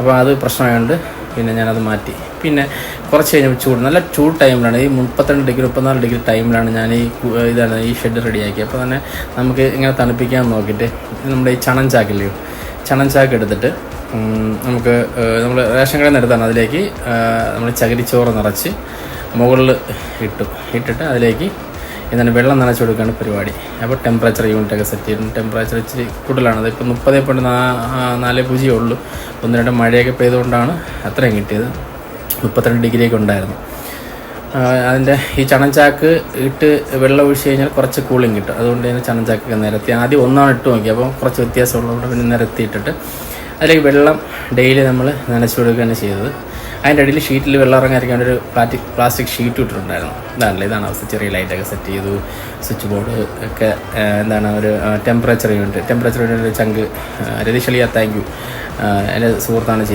അപ്പോൾ അത് പ്രശ്നമായതുകൊണ്ട് പിന്നെ ഞാനത് മാറ്റി. പിന്നെ കുറച്ച് കഴിഞ്ഞപ്പോൾ നല്ല ചൂട് ടൈമിലാണ്, ഈ 32 ഡിഗ്രി 34 ഡിഗ്രി ടൈമിലാണ് ഞാൻ ഈ ഷെഡ് റെഡിയാക്കി. അപ്പോൾ തന്നെ നമുക്ക് ഇങ്ങനെ തണുപ്പിക്കാൻ നോക്കിയിട്ട് നമ്മുടെ ഈ ചണഞ്ചാക്ക് എടുത്തിട്ട് നമുക്ക് നമ്മൾ റേഷൻ കടയിൽ നിന്ന് എടുത്താണ്, അതിലേക്ക് നമ്മൾ ചകിരിച്ചോറ് നിറച്ച് മുകളിൽ ഇട്ടിട്ട് അതിലേക്ക് വെള്ളം നനച്ച് കൊടുക്കുകയാണ് പരിപാടി. അപ്പോൾ ടെമ്പറേച്ചർ യൂണിറ്റൊക്കെ സെറ്റ് ചെയ്തിട്ടുണ്ട്. ടെമ്പറേച്ചർ ഇച്ചിരി കൂടുതലാണ്, അതിപ്പോൾ 30.40 ഉള്ളൂ. 1-2 മഴയൊക്കെ പെയ്തുകൊണ്ടാണ് അത്രയും കിട്ടിയത്. 32 ഡിഗ്രിയൊക്കെ ഉണ്ടായിരുന്നു. അതിൻ്റെ ഈ ചണഞ്ചാക്ക് ഇട്ട് വെള്ളം ഒഴിച്ച് കഴിഞ്ഞാൽ കുറച്ച് കൂളിങ് കിട്ടും. അതുകൊണ്ട് തന്നെ ചണഞ്ചാക്കൊക്കെ നിരത്തി ആദ്യം ഒന്നാണ് ഇട്ട് നോക്കി, അപ്പോൾ കുറച്ച് വ്യത്യാസമുള്ളതുകൊണ്ട് പിന്നെ നിരത്തിയിട്ടിട്ട് അതിലേക്ക് വെള്ളം ഡെയിലി നമ്മൾ നനച്ച് കൊടുക്കുകയാണ് ചെയ്തത്. അതിൻ്റെ ഇടയിൽ ഷീറ്റിൽ വെള്ളം ഇറങ്ങാതിരിക്കാൻ ഒരു പ്ലാസ്റ്റിക് ഷീറ്റ് ഇട്ടിട്ടുണ്ടായിരുന്നു. ഇതാണ് അവസ്ഥ. ചെറിയ ലൈറ്റൊക്കെ സെറ്റ് ചെയ്തു, സ്വിച്ച് ബോർഡ് ഒക്കെ ഒരു ടെമ്പറേച്ചർ യൂണിറ്റ് ചങ്ക് രതീഷ് അളിയ താങ്ക് യു, എൻ്റെ സുഹൃത്താണ് ചെയ്തത്.